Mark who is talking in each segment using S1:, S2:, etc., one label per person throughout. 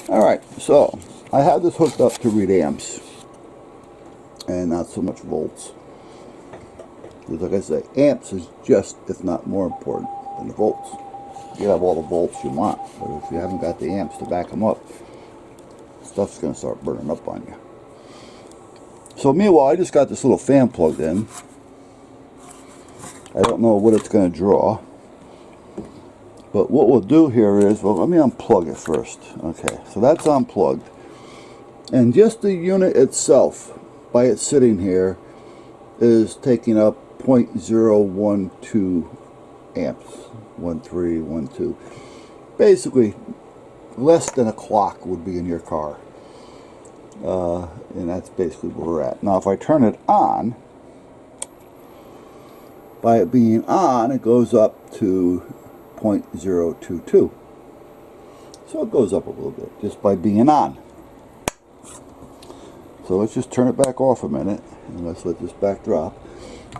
S1: Alright, so I have this hooked up to read amps and not so much volts. Because like I say, amps is just, if not more important than the volts. You can have all the volts you want, but if you haven't got the amps to back them up, stuff's going to start burning up on you. So meanwhile, I just got this little fan plugged in. I don't know what it's going to draw. But what we'll do here is, well, let me unplug it first. Okay, so that's unplugged. And just the unit itself, by it sitting here, is taking up 0.012 amps. 1312. Basically, less than a clock would be in your car. And that's basically where we're at. Now, if I turn it on, by it being on, it goes up to 0.022. So it goes up a little bit just by being on. So let's just turn it back off a minute and let's let this back drop.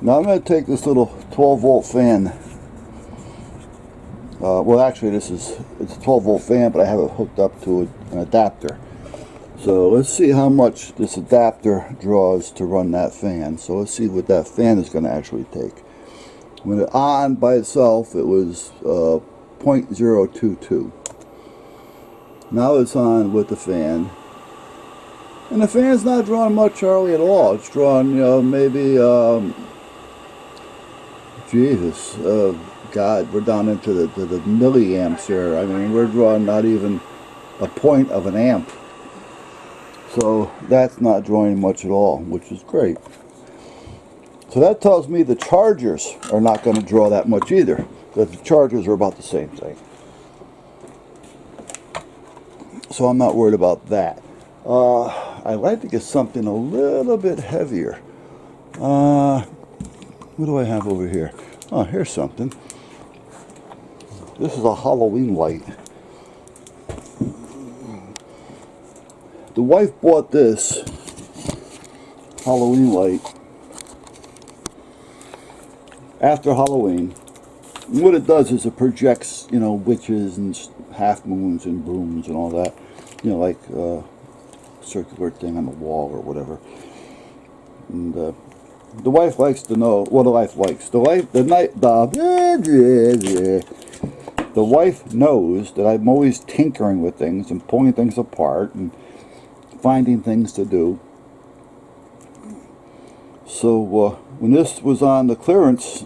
S1: Now I'm going to take this little 12 volt fan. Well, actually it's a 12 volt fan, but I have it hooked up to an adapter. So let's see how much this adapter draws to run that fan. So let's see what that fan is going to actually take. When it on by itself, it was 0.022. Now it's on with the fan. And the fan's not drawing much hardly at all. It's drawing, you know, maybe, Jesus, God, we're down into the milliamps here. I mean, we're drawing not even a point of an amp. So that's not drawing much at all, which is great. So that tells me the chargers are not going to draw that much either, because the chargers are about the same thing. So I'm not worried about that. I'd like to get something a little bit heavier. What do I have over here? Oh, here's something. This is a Halloween light. The wife bought this Halloween light after Halloween. And what it does is it projects, you know, witches and half moons and brooms and all that. You know, like circular thing on the wall or whatever. And the wife likes to know. Well, the wife likes the wife knows that I'm always tinkering with things and pulling things apart and finding things to do. So when this was on the clearance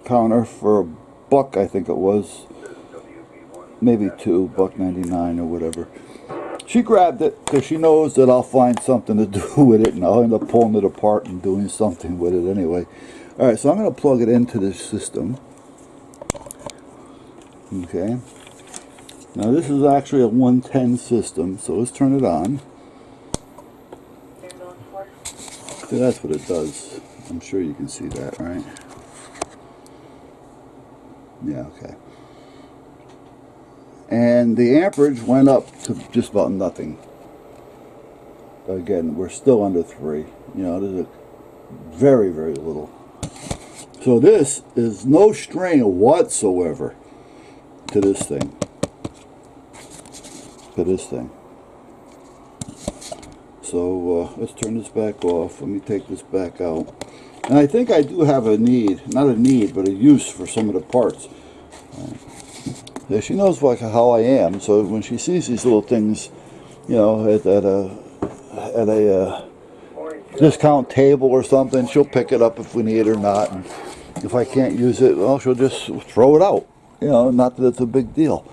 S1: counter for $1, I think it was, maybe $2, $1.99 or whatever, she grabbed it because she knows that I'll find something to do with it, and I'll end up pulling it apart and doing something with it anyway. Alright, so I'm going to plug it into this system. Okay. Now this is actually a 110 system, so let's turn it on. So that's what it does. I'm sure you can see that, right? Yeah, okay. And the amperage went up to just about nothing. Again, we're still under 3. You know, there's a very, very little. So this is no strain whatsoever to this thing. So let's turn this back off. Let me take this back out. And I think I do have a need, not a need, but a use for some of the parts. Yeah, she knows like how I am, so when she sees these little things, you know, at a discount table or something, she'll pick it up if we need it or not. And if I can't use it, well, she'll just throw it out. You know, not that it's a big deal.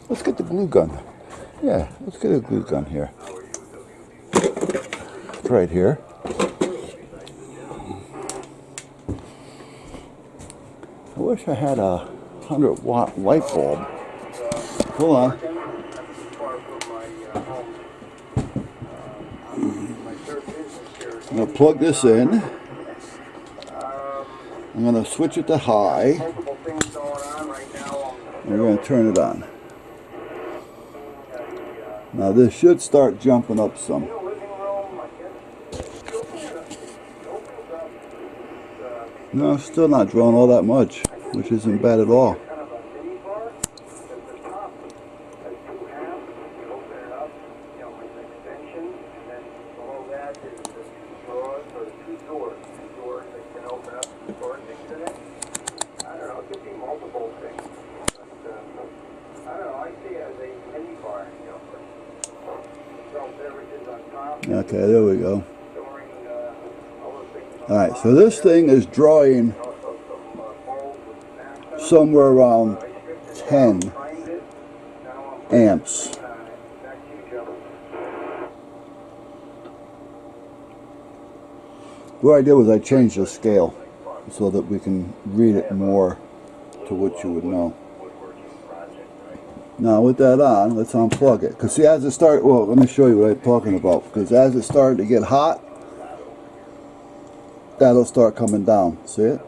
S1: Let's get the glue gun. Yeah, let's get a glue gun here. It's right here. I wish I had a 100-watt light bulb. Hold on. I'm going to plug this in. I'm going to switch it to high. And we're going to turn it on. Now this should start jumping up some. No, still not drawing all that much, which isn't bad at all.
S2: doors that you can open up and store things in it. I don't know, it could be multiple things. But, I don't know, I see it as a mini bar, you know, for sell beverages on top.
S1: Okay, there we go.
S2: Storing all those things on
S1: Alright, so this thing is drawing somewhere around 10 amps. What I did was I changed the scale so that we can read it more to what you would know. Now with that on, let's unplug it. Because see, as it started, well, let me show you what I'm talking about. Because as it started to get hot, that'll start coming down. See it?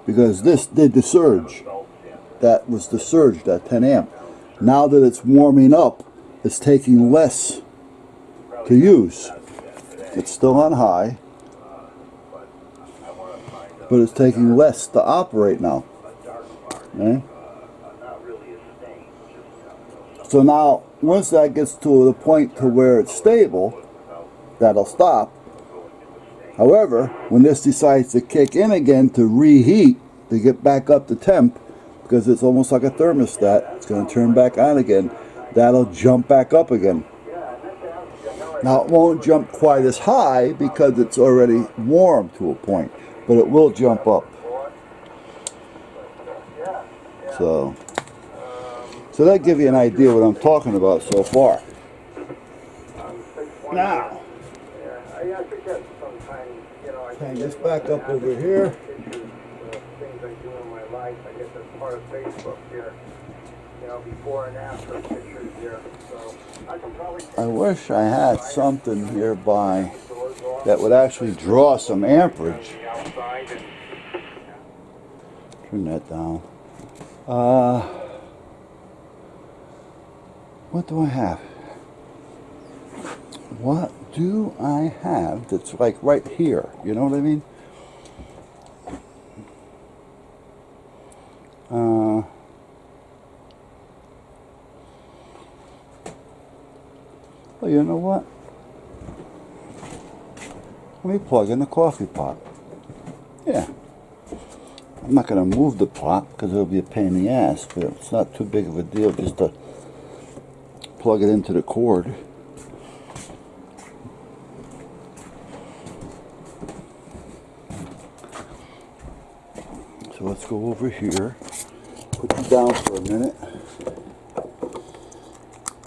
S1: Because this did the surge. That was the surge, that 10 amp. Now that it's warming up, it's taking less to use. It's still on high, but it's taking less to operate now. Okay? So now, once that gets to the point to where it's stable, that'll stop. However, when this decides to kick in again to reheat, to get back up to temp, because it's almost like a thermostat, it's going to turn back on again, that'll jump back up again. Now it won't jump quite as high because it's already warm to a point, but it will jump up. So that gives you an idea what I'm talking about so far. Now, hang this back up over here.
S2: Things I do in my life, I guess that's part of Facebook here. You know, before and after pictures here. So I can probably.
S1: I wish I had something nearby that would actually draw some amperage. Turn that down. What do I have? What do I have that's like right here? You know what I mean? Well, you know what? Let me plug in the coffee pot. Yeah. I'm not going to move the pot because it'll be a pain in the ass, but it's not too big of a deal just to plug it into the cord. So let's go over here. Put you down for a minute.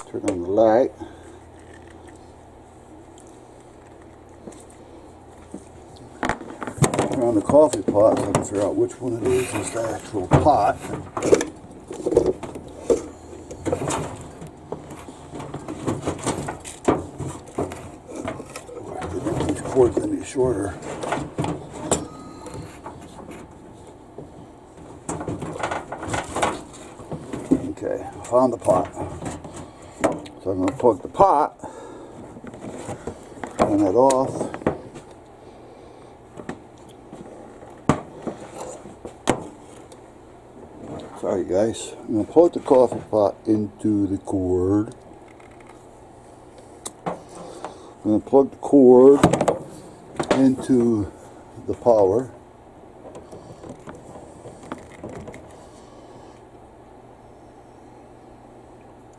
S1: Turn on the light. Turn on the coffee pot so I can figure out which one it is the actual pot. I didn't make these cords any shorter. Okay, I found the pot. So I'm going to plug the pot, turn it off. Sorry guys, I'm going to plug the coffee pot into the cord. I'm going to plug the cord into the power.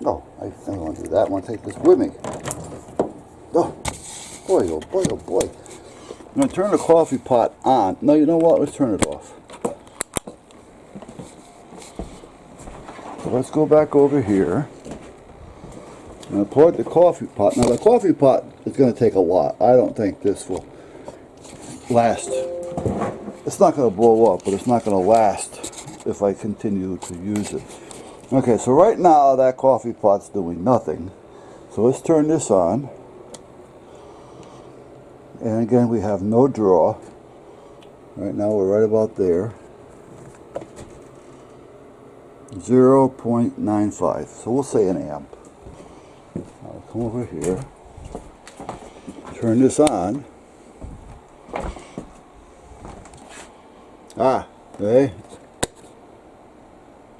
S1: Oh, I don't want to do that. I want to take this with me. Oh, boy, oh boy, oh boy. I'm going to turn the coffee pot on. No, you know what? Let's turn it off. So let's go back over here. I'm going to plug the coffee pot. Now, the coffee pot is going to take a lot. I don't think this will last. It's not going to blow up, but it's not going to last if I continue to use it. Okay, so right now that coffee pot's doing nothing. So let's turn this on. And again, we have no draw. Right now we're right about there. 0.95. So we'll say an amp. I'll come over here. Turn this on. Okay.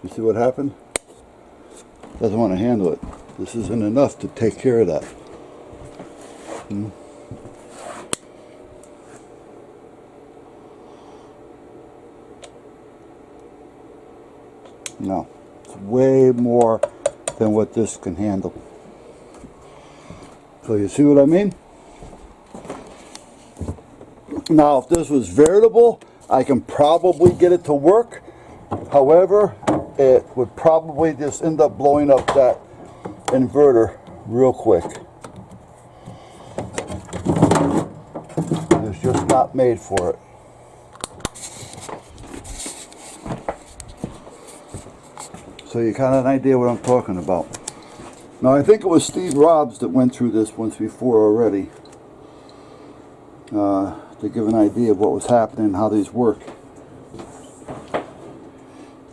S1: You see what happened? Doesn't want to handle it. This isn't enough to take care of that. No, it's way more than what this can handle. So you see what I mean? Now, if this was variable, I can probably get it to work. However, it would probably just end up blowing up that inverter real quick. It's just not made for it. So you kind of have an idea what I'm talking about. Now, I think it was Steve Robs that went through this once before already, to give an idea of what was happening and how these work.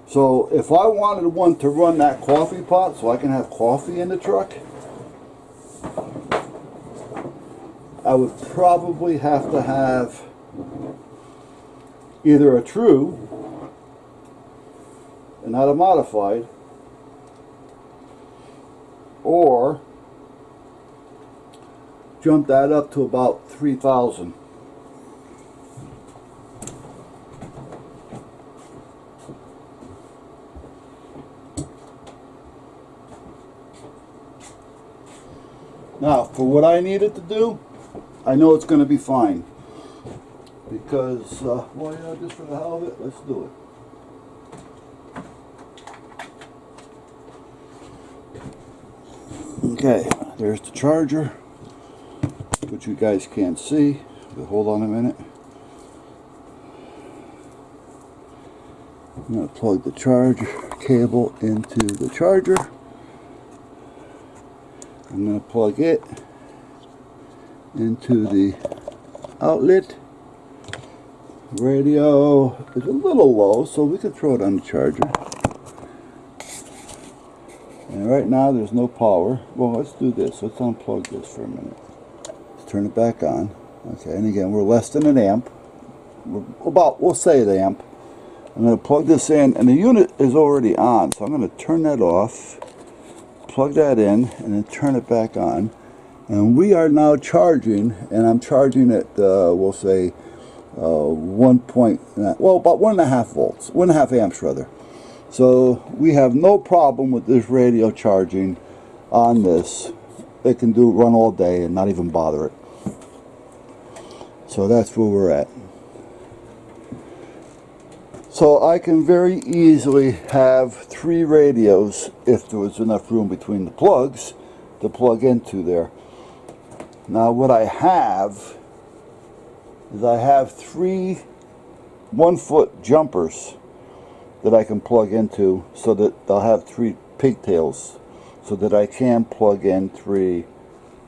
S1: So if I wanted one to run that coffee pot so I can have coffee in the truck, I would probably have to have either a true and not a modified, or jump that up to about 3,000. Now, for what I needed to do, I know it's going to be fine. Because, well, yeah, just for the hell of it, let's do it. Okay, there's the charger, which you guys can't see, but hold on a minute. I'm going to plug the charger cable into the charger. I'm going to plug it into the outlet. Radio is a little low, so we could throw it on the charger. And right now there's no power. Well, let's do this. Let's unplug this for a minute. Let's turn it back on. Okay, and again, we're less than an amp. We'll say an amp. I'm going to plug this in, and the unit is already on, so I'm going to turn that off, plug that in, and then turn it back on. And we are now charging, and I'm charging at, we'll say, about 1.5 volts, 1.5 amps rather. So we have no problem with this radio charging on this. It can run all day and not even bother it. So that's where we're at. So I can very easily have 3 radios if there was enough room between the plugs to plug into there. Now what I have is I have 3 1-foot jumpers that I can plug into, so that they'll have 3 pigtails, so that I can plug in 3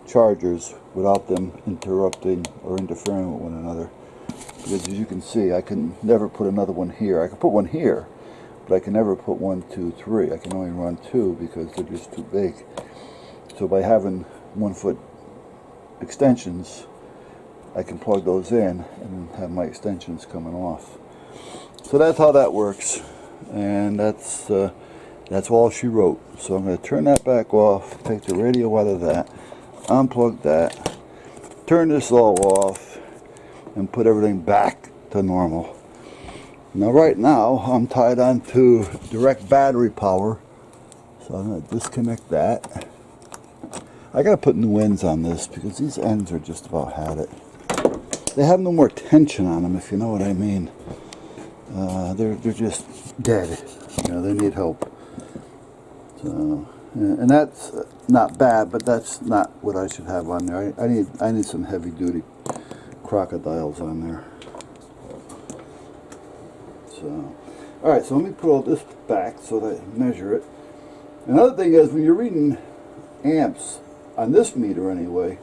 S1: chargers without them interrupting or interfering with one another. Because as you can see, I can never put another one here. I can put one here, but I can never put 1, 2, 3. I can only run 2 because they're just too big. So by having 1-foot extensions, I can plug those in and have my extensions coming off. So that's how that works, and that's all she wrote. So I'm going to turn that back off, take the radio out of that, unplug that, turn this all off, and put everything back to normal. Now right now I'm tied on to direct battery power, so I'm going to disconnect that. I got to put new ends on this because these ends are just about had it. They have no more tension on them, if you know what I mean. They're just dead. You know, they need help. So, and that's not bad, but that's not what I should have on there. I need some heavy duty crocodiles on there. So, all right. So let me put all this back so that I measure it. Another thing is, when you're reading amps on this meter anyway,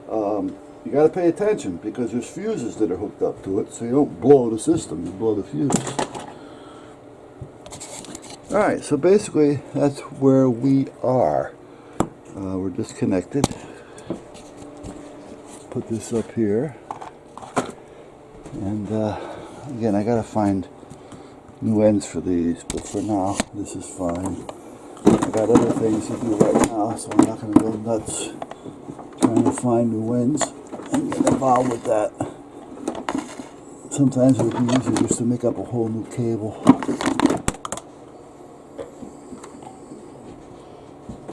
S1: you got to pay attention because there's fuses that are hooked up to it, so you don't blow the system, you blow the fuses. Alright, so basically that's where we are. We're disconnected. Put this up here. And again, I got to find new ends for these, but for now, this is fine. I got other things to do right now, so I'm not going to go nuts trying to find new ends and get involved with that. Sometimes it would be easier just to make up a whole new cable.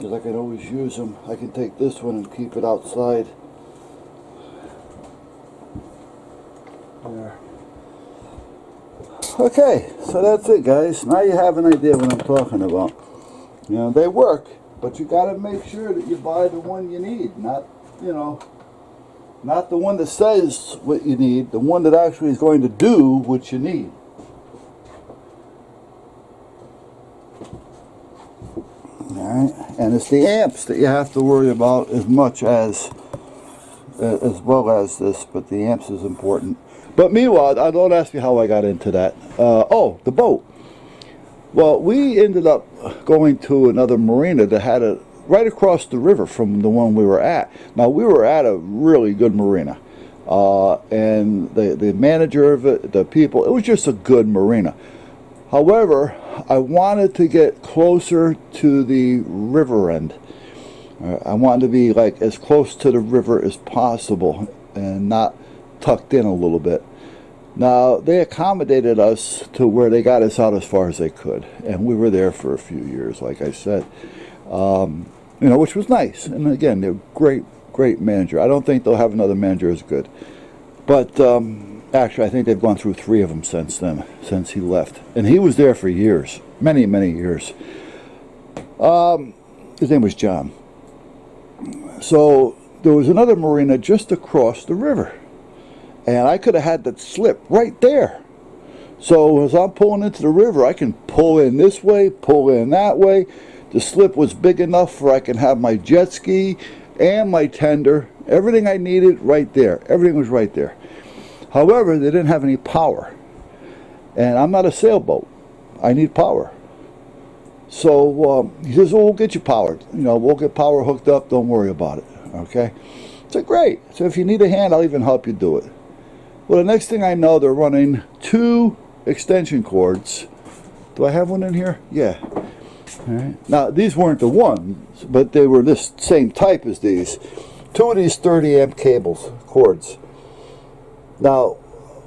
S1: because I can always use them. I can take this one and keep it outside. There. Okay, so that's it, guys. Now you have an idea what I'm talking about. You know, they work, but you got to make sure that you buy the one you need, not, you know, not the one that says what you need, the one that actually is going to do what you need. Alright, and it's the amps that you have to worry about as well as this, but the amps is important. But meanwhile, don't ask me how I got into that. Oh, the boat. Well, we ended up going to another marina that had a right across the river from the one we were at. Now, we were at a really good marina. And the manager of it, the people, it was just a good marina. However, I wanted to get closer to the river end. I wanted to be like as close to the river as possible and not tucked in a little bit. Now, they accommodated us to where they got us out as far as they could. And we were there for a few years, like I said. You know, which was nice. And again, they're great manager. I don't think they'll have another manager as good. But actually, I think they've gone through 3 of them since then, since he left. And he was there for years, many years. His name was John. So there was another marina just across the river. And I could have had that slip right there. So as I'm pulling into the river, I can pull in this way, pull in that way. The slip was big enough where I can have my jet ski and my tender. Everything I needed right there. Everything was right there. However, they didn't have any power. And I'm not a sailboat. I need power. So he says, well, we'll get you powered. You know, we'll get power hooked up. Don't worry about it. Okay? I said, great. So if you need a hand, I'll even help you do it. Well, the next thing I know, they're running 2 extension cords. Do I have one in here? Yeah. All right. Now, these weren't the ones, but they were this same type as these. 2 of these 30 amp cords. Now,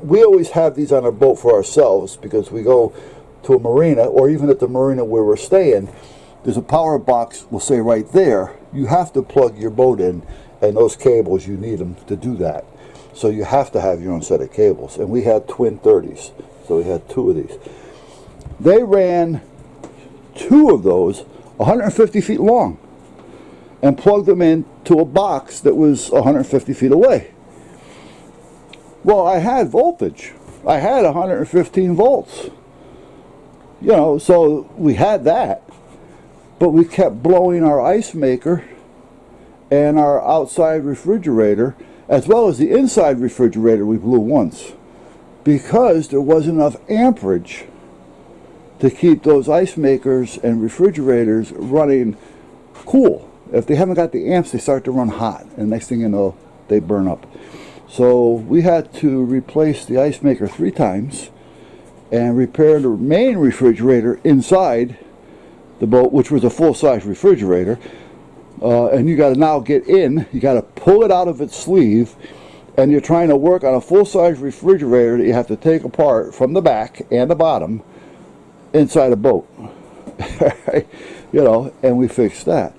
S1: we always have these on our boat for ourselves because we go to a marina, or even at the marina where we're staying, there's a power box, we'll say right there. You have to plug your boat in, and those cables, you need them to do that. So you have to have your own set of cables. And we had twin 30s, so we had 2 of these. They ran 2 of those 150 feet long and plugged them into a box that was 150 feet away. Well, I had voltage. I had 115 volts. You know, so we had that. But we kept blowing our ice maker and our outside refrigerator, as well as the inside refrigerator we blew once, because there wasn't enough amperage to keep those ice makers and refrigerators running cool. If they haven't got the amps, they start to run hot, and next thing you know, they burn up. So we had to replace the ice maker 3 times and repair the main refrigerator inside the boat, which was a full-size refrigerator. And you got to now get in, you got to pull it out of its sleeve, and you're trying to work on a full-size refrigerator that you have to take apart from the back and the bottom inside a boat. You know, and we fixed that.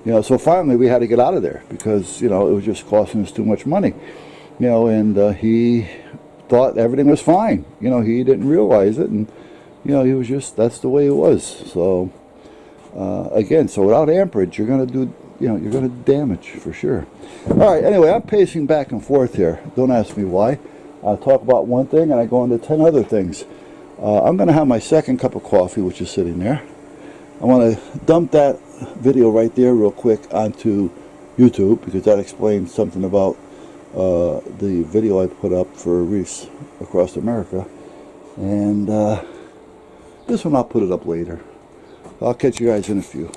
S1: You know, so finally we had to get out of there because, you know, it was just costing us too much money. You know, and he thought everything was fine. You know, he didn't realize it, and, you know, he was just, that's the way it was. So, again, so without amperage, you're going to do, you know, you're going to damage for sure. All right, anyway, I'm pacing back and forth here. Don't ask me why. I talk about one thing and I go into 10 other things. I'm going to have my second cup of coffee, which is sitting there. I want to dump that video right there real quick onto YouTube because that explains something about the video I put up for Reefs Across America. And this one I'll put it up later. I'll catch you guys in a few.